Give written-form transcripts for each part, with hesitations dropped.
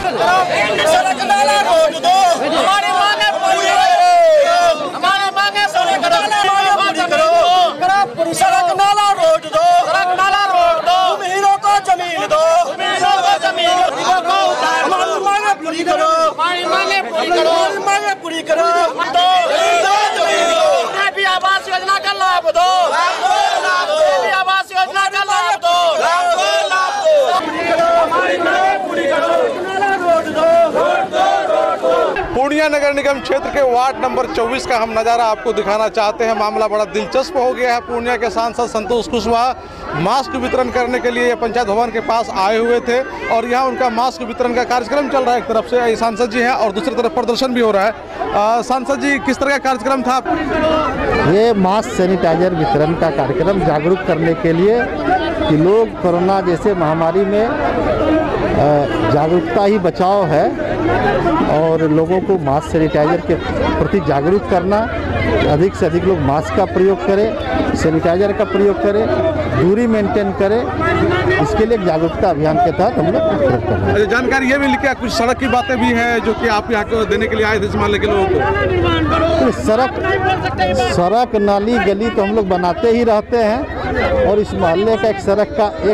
सड़क नाला रोड दो, हमारी मांगे पूरी करो, हमारी मांगे पूरी करो, सड़क नाला रोड दो, सड़क नाला रोड दो, हीरो को जमीन दो, हीरो को जमीन दो, हमारी मांगे पूरी करो, हमारी मांगे पूरी करो, हमारी मांगे पूरी करो, भी आवास योजना का लाभ दो, भी आवास योजना का लाभ दो, हमारी मांगे पूरी करो, रोड दो, पूर्णिया नगर निगम क्षेत्र के वार्ड नंबर 24 का हम नज़ारा आपको दिखाना चाहते हैं। मामला बड़ा दिलचस्प हो गया है। पूर्णिया के सांसद संतोष कुशवाहा मास्क वितरण करने के लिए पंचायत भवन के पास आए हुए थे और यहाँ उनका मास्क वितरण का कार्यक्रम चल रहा है। एक तरफ से सांसद जी हैं और दूसरी तरफ प्रदर्शन भी हो रहा है। सांसद जी, किस तरह का कार्यक्रम था? ये मास्क सैनिटाइजर वितरण का कार्यक्रम जागरूक करने के लिए कि लोग कोरोना जैसे महामारी में जागरूकता ही बचाव है और लोगों को मास्क सैनिटाइजर के प्रति जागरूक करना, अधिक से अधिक लोग मास्क का प्रयोग करें, सैनिटाइजर का प्रयोग करें, दूरी मेंटेन करें। इसके लिए जागरूकता अभियान के तहत हम लोग प्रयोग कर रहे हैं। जानकारी ये भी लिखा, कुछ सड़क की बातें भी हैं जो कि आप यहाँ को देने के लिए आए थे मान लेके लोगों को। सड़क नाली गली तो हम लोग बनाते ही रहते हैं और इस मोहल्ले का एक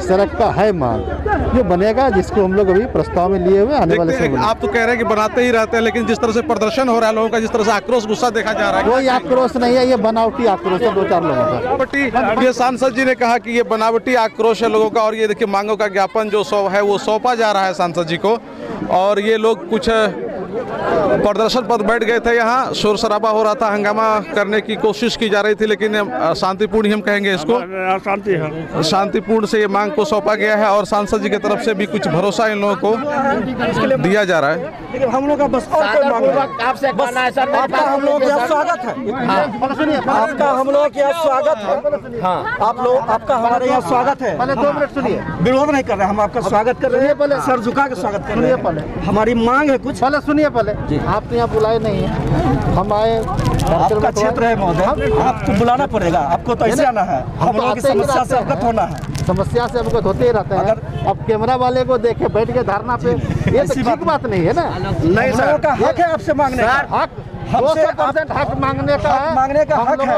सड़क का है मांग जो बनेगा, जिसको हम लोग अभी प्रस्ताव में लिए हुए आने वाले समय। आप तो कह रहे हैं कि बनाते ही रहते हैं, लेकिन जिस तरह से प्रदर्शन हो रहा है लोगों का, जिस तरह से आक्रोश गुस्सा देखा जा रहा है, कोई आक्रोश नहीं है, ये बनावटी आक्रोश है 2-4 लोगों का। ये सांसद जी ने कहा कि ये बनावटी आक्रोश है लोगों का और ये देखिए मांगों का ज्ञापन जो है वो सौंपा जा रहा है सांसद जी को। और ये लोग कुछ प्रदर्शन पर बैठ गए थे, यहाँ शोर शराबा हो रहा था, हंगामा करने की कोशिश की जा रही थी, लेकिन शांतिपूर्ण ही हम कहेंगे इसको, शांतिपूर्ण से ये मांग को सौंपा गया है और सांसद जी की तरफ से भी कुछ भरोसा इन लोगों को दिया जा रहा है। हम लोग का बस आपसे आपका हम लोग यहाँ स्वागत है, आपका हम लोग यहाँ स्वागत है, आप लोग आपका हमारे यहाँ स्वागत है। 2 मिनट सुनिए, विरोध नहीं कर रहे, हम आपका स्वागत कर रहे हैं, सर झुका के स्वागत कर रहे हैं। हमारी मांग है कुछ, सुनिए पहले, आप तो यहाँ बुलाए नहीं है, हम आए, आपका क्षेत्र है महोदय, आपको बुलाना पड़ेगा, आपको तो ऐसे आना है, हम लोगों की समस्या से अवगत होना है। समस्या से अवगत होते ही रहते हैं। अब कैमरा वाले को देखे बैठ के धरना पे, ये तो ठीक बात नहीं है ना। नहीं सर, का हक है आपसे मांगने का, हक 200% हक मांगने का है, मांगने का हक है,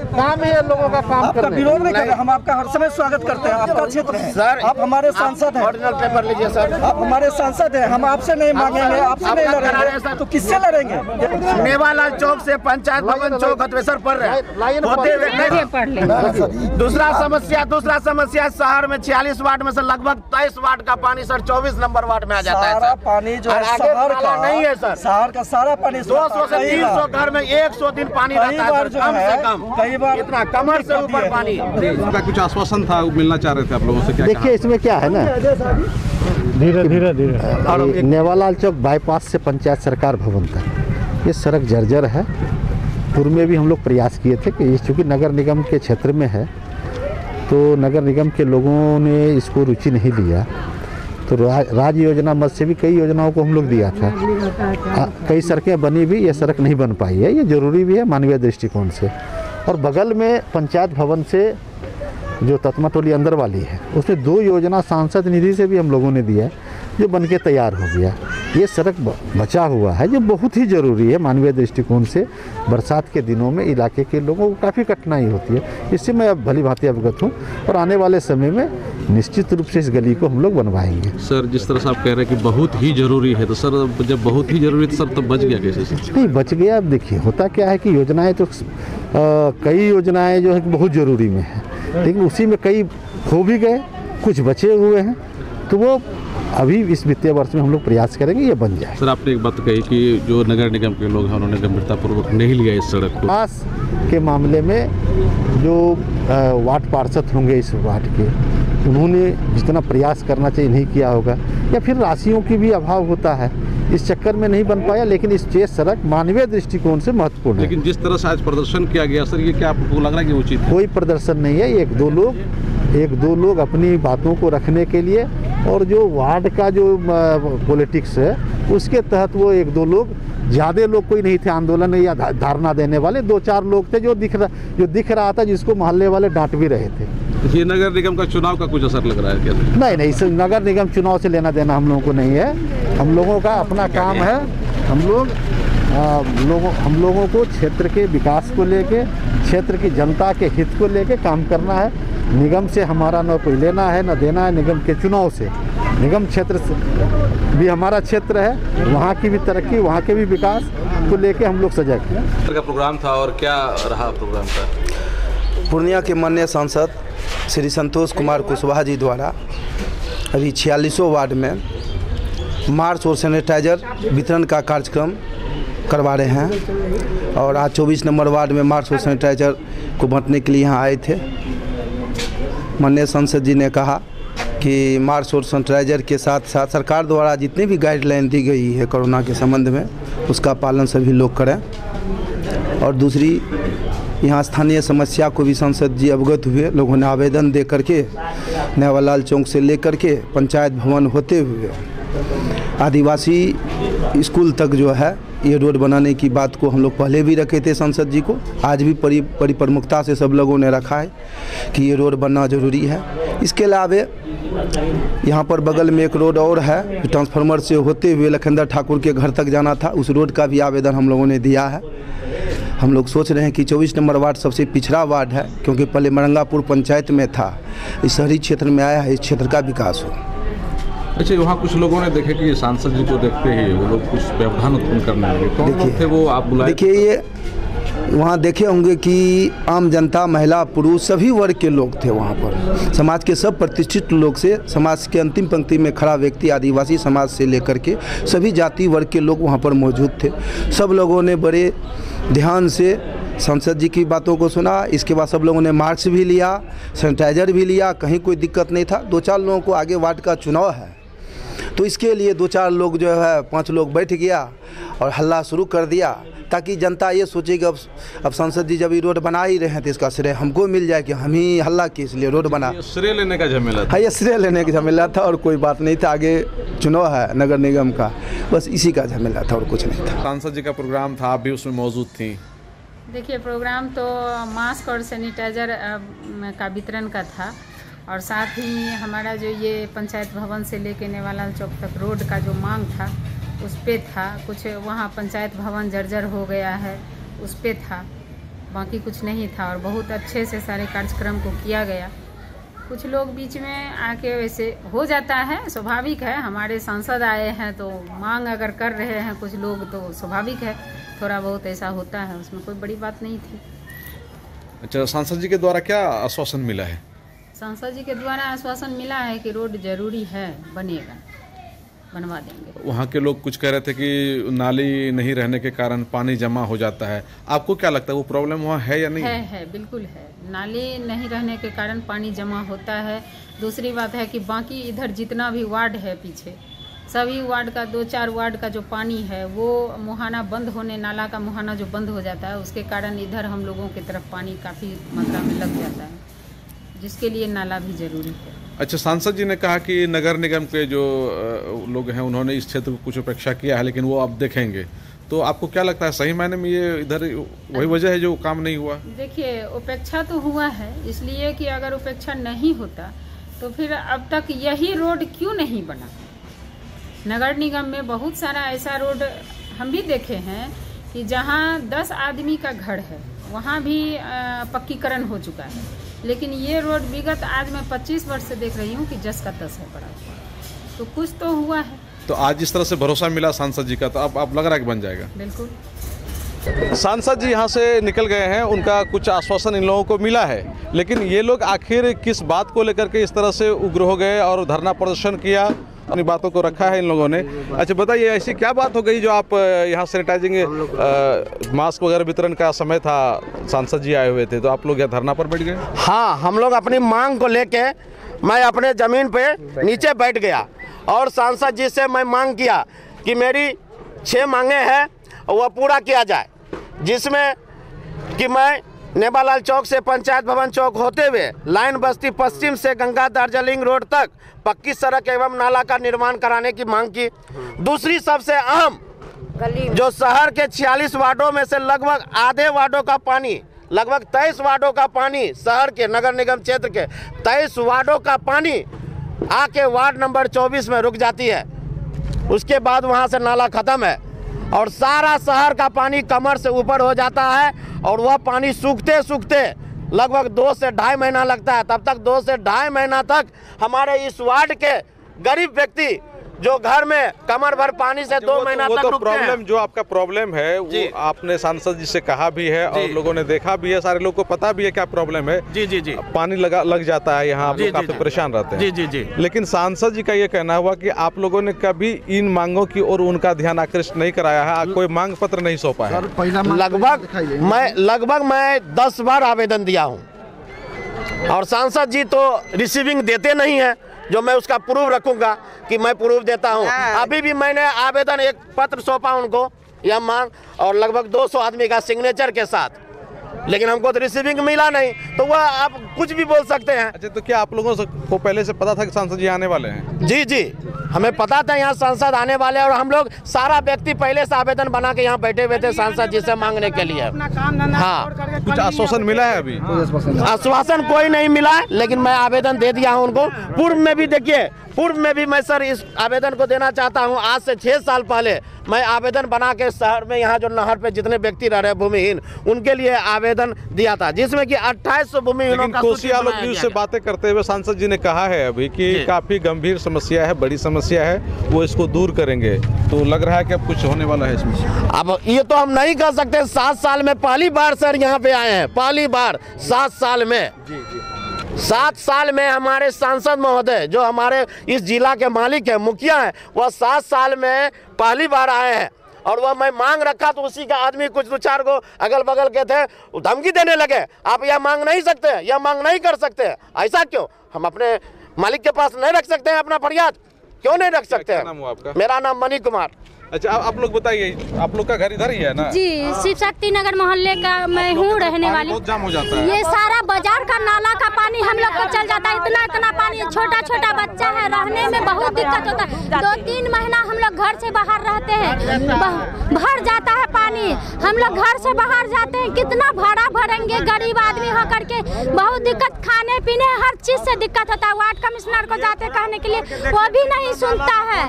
काम ही है लोगों का काम आपका करने। विरोध नहीं कर रहे, हम आपका हर समय स्वागत करते हैं, आपका क्षेत्र है सर, आप हमारे सांसद हैं, ओरिजिनल पेपर लीजिए सर, आप हमारे सांसद हैं, हम आपसे नहीं मांगेंगे, आपसे नहीं लड़ेंगे, तो किससे लड़ेंगे? नेवालाल चौक से पंचायत भवन चौक हथवेसर पड़ रहे हैं। दूसरा समस्या शहर में 46 वार्ड में से लगभग 23 वार्ड का पानी सर 24 नंबर वार्ड में आ जाता है। पानी जो शहर का नहीं है सर, शहर का सारा पानी 200 से 300 घर में 100 दिन पानी रहता है, कम से कम, कई बार इतना कमर से ऊपर पानी। उनका कुछ आश्वासन था, मिलना चाह रहे थे आप लोगों से, क्या? देखिए इसमें क्या है ना, धीरे नेवालाल चौक बाईपास से पंचायत सरकार भवन तक ये सड़क जर्जर है। पूर्व में भी हम लोग प्रयास किए थे कि चूँकि नगर निगम के क्षेत्र में है तो नगर निगम के लोगों ने इसको रुचि नहीं लिया, तो राज्य योजना मद से भी कई योजनाओं को हम लोग दिया था। कई सड़कें बनी भी, ये सड़क नहीं बन पाई है, ये जरूरी भी है मानवीय दृष्टिकोण से। और बगल में पंचायत भवन से जो ततमा टोली अंदर वाली है, उसमें 2 योजना सांसद निधि से भी हम लोगों ने दिया जो बनके तैयार हो गया। ये सड़क बचा हुआ है जो बहुत ही ज़रूरी है मानवीय दृष्टिकोण से। बरसात के दिनों में इलाके के लोगों को काफ़ी कठिनाई होती है, इससे मैं अब भली भांति अवगत हूँ और आने वाले समय में निश्चित रूप से इस गली को हम लोग बनवाएंगे। सर, जिस तरह से आप कह रहे हैं कि बहुत ही ज़रूरी है, तो सर जब बहुत ही ज़रूरी है तो सर तब बच गया कैसे? नहीं बच गया। अब देखिए होता क्या है कि योजनाएँ तो कई योजनाएँ जो है बहुत ज़रूरी में है, लेकिन उसी में कई खो भी गए, कुछ बचे हुए हैं, तो वो अभी इस वित्तीय वर्ष में हम लोग प्रयास करेंगे ये बन जाए। सर, आपने एक बात कही कि जो नगर निगम के लोग हैं उन्होंने गंभीरतापूर्वक नहीं लिया इस सड़क को। पास के मामले में जो वार्ड पार्षद होंगे इस वार्ड के, उन्होंने जितना प्रयास करना चाहिए नहीं किया होगा, या फिर राशियों की भी अभाव होता है, इस चक्कर में नहीं बन पाया। लेकिन इस सड़क मानवीय दृष्टिकोण से महत्वपूर्ण है। लेकिन जिस तरह से आज प्रदर्शन किया गया सर, ये क्या आपको लग रहा है कि उचित? कोई प्रदर्शन नहीं है, एक दो लोग अपनी बातों को रखने के लिए और जो वार्ड का जो पॉलिटिक्स है उसके तहत वो 1-2 लोग, ज़्यादा लोग कोई नहीं थे आंदोलन या धारणा देने वाले, 2-4 लोग थे जो दिख रहा था, जिसको मोहल्ले वाले डांट भी रहे थे। ये नगर निगम का चुनाव का कुछ असर लग रहा है क्या? नहीं, इस नगर निगम चुनाव से लेना देना हम लोगों को नहीं है। हम लोगों का अपना काम है। हम लोगों को क्षेत्र के विकास को लेके, क्षेत्र की जनता के हित को लेके काम करना है। निगम से हमारा न कोई लेना है न देना है। निगम के चुनाव से, निगम क्षेत्र से भी हमारा क्षेत्र है, वहाँ की भी तरक्की, वहाँ के भी विकास को लेके हम लोग सजग हैं। का प्रोग्राम था और क्या रहा प्रोग्राम का? पूर्णिया के माननीय सांसद श्री संतोष कुमार कुशवाहा जी द्वारा अभी 46 वार्ड में मास्क और सैनिटाइजर वितरण का कार्यक्रम करवा रहे हैं। और आज 24 नंबर वार्ड में मास्क और सैनिटाइजर को बांटने के लिए यहाँ आए थे। माननीय सांसद जी ने कहा कि मास्क और सैनिटाइजर के साथ साथ सरकार द्वारा जितनी भी गाइडलाइन दी गई है कोरोना के संबंध में, उसका पालन सभी लोग करें। और दूसरी, यहाँ स्थानीय समस्या को भी सांसद जी अवगत हुए। लोगों ने आवेदन दे करके नेवालाल चौक से लेकर के पंचायत भवन होते हुए आदिवासी स्कूल तक जो है ये रोड बनाने की बात को हम लोग पहले भी रखे थे सांसद जी को। आज भी प्रमुखता से सब लोगों ने रखा है कि ये रोड बनना ज़रूरी है। इसके अलावा यहाँ पर बगल में एक रोड और है, ट्रांसफार्मर से होते हुए लखिंदर ठाकुर के घर तक जाना था। उस रोड का भी आवेदन हम लोगों ने दिया है। हम लोग सोच रहे हैं कि 24 नंबर वार्ड सबसे पिछड़ा वार्ड है, क्योंकि पहले मरंगापुर पंचायत में था, इस शहरी क्षेत्र में आया है, इस क्षेत्र का विकास हो। अच्छा, वहाँ कुछ लोगों ने देखे कि सांसद जी को देखते ही वो लोग कुछ व्यवधान उत्पन्न करने लगे। कौन लोग थे वो, आप बुलाए? देखिए, ये वहाँ देखे होंगे कि आम जनता, महिला, पुरुष सभी वर्ग के लोग थे वहाँ पर। समाज के सब प्रतिष्ठित लोग से, समाज के अंतिम पंक्ति में खड़ा व्यक्ति, आदिवासी समाज से लेकर के सभी जाति वर्ग के लोग वहाँ पर मौजूद थे। सब लोगों ने बड़े ध्यान से सांसद जी की बातों को सुना। इसके बाद सब लोगों ने मास्क भी लिया, सैनिटाइजर भी लिया, कहीं कोई दिक्कत नहीं था। 2-4 लोगों को, आगे वार्ड का चुनाव है तो इसके लिए 2-4 लोग जो है 5 लोग बैठ गया और हल्ला शुरू कर दिया, ताकि जनता ये सोचे कि अब सांसद जी जब ये रोड बना ही रहे हैं तो इसका श्रेय हमको मिल जाए कि हम ही हल्ला किए इसलिए रोड बना। श्रेय लेने का झमेला था? हाँ, ये श्रेय लेने का झमेला था और कोई बात नहीं था। आगे चुनाव है नगर निगम का, बस इसी का झमेला था और कुछ नहीं था। सांसद जी का प्रोग्राम था, आप भी उसमें मौजूद थी? देखिए, प्रोग्राम तो मास्क और सैनिटाइजर का वितरण का था, और साथ ही हमारा जो ये पंचायत भवन से लेके नेवालाल चौक तक रोड का जो मांग था उस पे था। कुछ वहाँ पंचायत भवन जर्जर हो गया है, उस पे था, बाकी कुछ नहीं था। और बहुत अच्छे से सारे कार्यक्रम को किया गया। कुछ लोग बीच में आके वैसे हो जाता है, स्वाभाविक है। हमारे सांसद आए हैं तो मांग अगर कर रहे हैं कुछ लोग तो स्वाभाविक है, थोड़ा बहुत ऐसा होता है, उसमें कोई बड़ी बात नहीं थी। अच्छा, सांसद जी के द्वारा क्या आश्वासन मिला है? सांसद जी के द्वारा आश्वासन मिला है कि रोड जरूरी है, बनेगा, बनवा देंगे। वहाँ के लोग कुछ कह रहे थे कि नाली नहीं रहने के कारण पानी जमा हो जाता है। आपको क्या लगता है वो प्रॉब्लम वहाँ है या नहीं? है, बिल्कुल है। नाली नहीं रहने के कारण पानी जमा होता है। दूसरी बात है कि बाकी इधर जितना भी वार्ड है पीछे, सभी वार्ड का 2-4 वार्ड का जो पानी है वो मुहाना बंद होने, नाला का मुहाना जो बंद हो जाता है, उसके कारण इधर हम लोगों की तरफ पानी काफ़ी मात्रा में लग जाता है, जिसके लिए नाला भी जरूरी है। अच्छा, सांसद जी ने कहा कि नगर निगम के जो लोग हैं उन्होंने इस क्षेत्र को कुछ उपेक्षा किया है, लेकिन वो आप देखेंगे, तो आपको क्या लगता है सही मायने में ये इधर वही वजह है जो काम नहीं हुआ? देखिए, उपेक्षा तो हुआ है, इसलिए कि अगर उपेक्षा नहीं होता तो फिर अब तक यही रोड क्यों नहीं बना। नगर निगम में बहुत सारा ऐसा रोड हम भी देखे हैं कि जहाँ 10 आदमी का घर है वहाँ भी पक्कीकरण हो चुका है, लेकिन ये रोड विगत आज मैं 25 वर्ष से देख रही हूँ कि जस का तस है पड़ा हुआ, तो कुछ तो हुआ है। तो आज जिस तरह से भरोसा मिला सांसद जी का, तो अब लग रहा है कि बन जाएगा? बिल्कुल। सांसद जी यहाँ से निकल गए हैं, उनका कुछ आश्वासन इन लोगों को मिला है, लेकिन ये लोग आखिर किस बात को लेकर के इस तरह से उग्र हो गए और धरना प्रदर्शन किया, अपनी बातों को रखा है इन लोगों ने। अच्छा, बताइए ऐसी क्या बात हो गई जो आप यहाँ सैनिटाइजिंग मास्क वगैरह वितरण का समय था, सांसद जी आए हुए थे, तो आप लोग यहाँ धरना पर बैठ गए? हाँ, हम लोग अपनी मांग को लेके मैं अपने ज़मीन पे नीचे बैठ गया और सांसद जी से मैं मांग किया कि मेरी 6 मांगे हैं वह पूरा किया जाए, जिसमें कि मैं नेवालाल चौक से पंचायत भवन चौक होते हुए लाइन बस्ती पश्चिम से गंगा दार्जिलिंग रोड तक पक्की सड़क एवं नाला का निर्माण कराने की मांग की। दूसरी सबसे अहम, जो शहर के 46 वार्डों में से लगभग आधे वार्डों का पानी लगभग 23 वार्डों का पानी, शहर के नगर निगम क्षेत्र के 23 वार्डों का पानी आके वार्ड नंबर 24 में रुक जाती है। उसके बाद वहाँ से नाला ख़त्म है और सारा शहर का पानी कमर से ऊपर हो जाता है और वह पानी सूखते सूखते लगभग 2 से ढाई महीना लगता है। तब तक 2 से ढाई महीना तक हमारे इस वार्ड के गरीब व्यक्ति जो घर में कमर भर पानी से 2 महीना तक रुकते हैं। प्रॉब्लम जो आपका प्रॉब्लम है वो आपने सांसद जी से कहा भी है और लोगों ने देखा भी है, सारे लोग को पता भी है क्या प्रॉब्लम है। जी जी जी पानी लग जाता है यहाँ, आप लोग काफी परेशान रहते हैं। जी जी जी। लेकिन सांसद जी का ये कहना हुआ कि आप लोगों ने कभी इन मांगों की ओर उनका ध्यान आकृष्ट नहीं कराया है, कोई मांग पत्र नहीं सौंपा है। लगभग मैं 10 बार आवेदन दिया हूँ और सांसद जी तो रिसीविंग देते नहीं है, जो मैं उसका प्रूफ रखूंगा कि मैं प्रूफ देता हूं। अभी भी मैंने आवेदन एक पत्र सौंपा उनको यह मांग और लगभग 200 आदमी का सिग्नेचर के साथ, लेकिन हमको तो रिसीविंग मिला नहीं, तो वह आप कुछ भी बोल सकते हैं। अच्छा, तो क्या आप लोगों को पहले से पता था कि सांसद जी आने वाले हैं? जी जी, हमें पता था यहाँ सांसद आने वाले हैं और हम लोग सारा व्यक्ति पहले से आवेदन बना के यहाँ बैठे हुए थे सांसद जी से मांगने के लिए। हाँ, कुछ आश्वासन मिला है? अभी आश्वासन कोई नहीं मिला, लेकिन मैं आवेदन दे दिया हूँ उनको। पूर्व में भी देखिए, पूर्व में भी मैं सर इस आवेदन को देना चाहता हूँ। आज से 6 साल पहले मैं आवेदन बना के शहर में यहाँ जो नहर पे जितने व्यक्ति रह रहे भूमिहीन उनके लिए आवेदन दिया था, जिसमें कि 2800 भूमिहीनों का कोसी आलोक न्यूज़ से बातें करते हुए सांसद जी ने कहा है अभी कि काफी गंभीर समस्या है, बड़ी समस्या है, वो इसको दूर करेंगे। तो लग रहा है कि अब कुछ होने वाला है इसमें। अब ये तो हम नहीं कर सकते। 7 साल में पहली बार सर यहाँ पे आए हैं, पहली बार 7 साल में। 7 साल में हमारे सांसद महोदय जो हमारे इस जिला के मालिक है, मुखिया है, वह 7 साल में पहली बार आए हैं और वह मैं मांग रखा तो उसी का आदमी कुछ 2-4 को अगल बगल के थे, धमकी देने लगे, आप यह मांग नहीं सकते, यह मांग नहीं कर सकते। ऐसा क्यों? हम अपने मालिक के पास नहीं रख सकते हैं अपना फरियाद? क्यों नहीं रख सकते हैं? क्या नाम हुआ आपका? मेरा नाम मनी कुमार। अच्छा, आप लोग बताइए, आप लोग का घर इधर ही है ना? जी, शिव शक्ति नगर मोहल्ले का मैं हूँ रहने वाली। बहुत जाम हो जाता है। ये सारा बाजार का नाला का पानी हम लोग को चल जाता है, इतना पानी, छोटा छोटा बच्चा है, रहने में बहुत दिक्कत होता है। 2-3 महीना हम लोग घर से बाहर रहते हैं, भर जाता है पानी, हम लोग घर से बाहर जाते हैं, कितना भाड़ा भरेंगे? गरीब आदमी होकर के बहुत दिक्कत, खाने पीने हर चीज से दिक्कत होता है। वार्ड कमिश्नर को जाते कहने के लिए, वो भी नहीं सुनता है।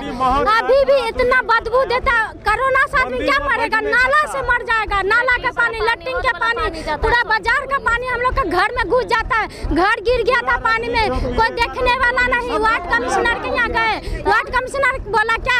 अभी भी इतना बदबू देता, कोरोना से आदमी क्या मरेगा? नाला से मर जाएगा। नाला का पानी, लैट्रिन का पानी, पूरा बाजार का पानी हम लोग का घर में घुस जाता है। घर गिर गया था पानी में, कोई देखने वाला नहीं। वार्ड कमिश्नर के यहाँ गए, वार्ड कमिश्नर बोला क्या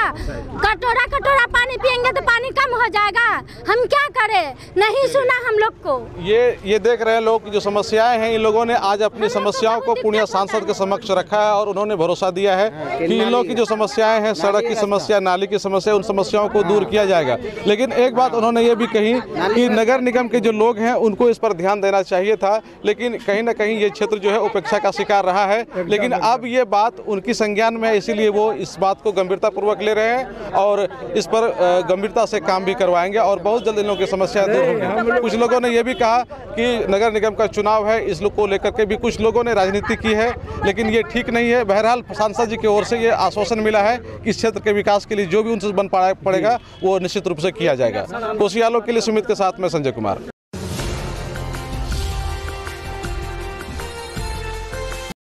कटोरा पानी पियेंगे तो पानी कम हो जाएगा, हम क्या करें? नहीं सुना हम लोग को। ये देख रहे हैं लोग, जो समस्याएं हैं, इन लोगों ने आज अपनी समस्याओं को पूर्णिया सांसद के समक्ष रखा है और उन्होंने भरोसा दिया है कि इन लोगों की जो समस्याएं हैं, सड़क की समस्या, नाली की समस्या, उन समस्याओं को दूर किया जाएगा। लेकिन एक बात उन्होंने ये भी कही कि नगर निगम के जो लोग हैं उनको इस पर ध्यान देना चाहिए था, लेकिन कहीं ना कहीं ये क्षेत्र जो है उपेक्षा का शिकार रहा है। लेकिन अब ये बात उनकी संज्ञान में है, इसीलिए वो इस बात को गंभीरतापूर्वक ले रहे हैं और इस पर गंभीरता से काम भी करवाएंगे और बहुत जल्द इन लोगों की समस्या दूर होंगी। कुछ लोगों ने यह भी कहा कि नगर निगम का चुनाव है, इस लोग को लेकर के भी कुछ लोगों ने राजनीति की है, लेकिन ये ठीक नहीं है। बहरहाल सांसद जी की ओर से ये आश्वासन मिला है कि इस क्षेत्र के विकास के लिए जो भी उनसे बन पड़ेगा वो निश्चित रूप से किया जाएगा। कोसी आलोक के लिए सुमित के साथ में संजय कुमार।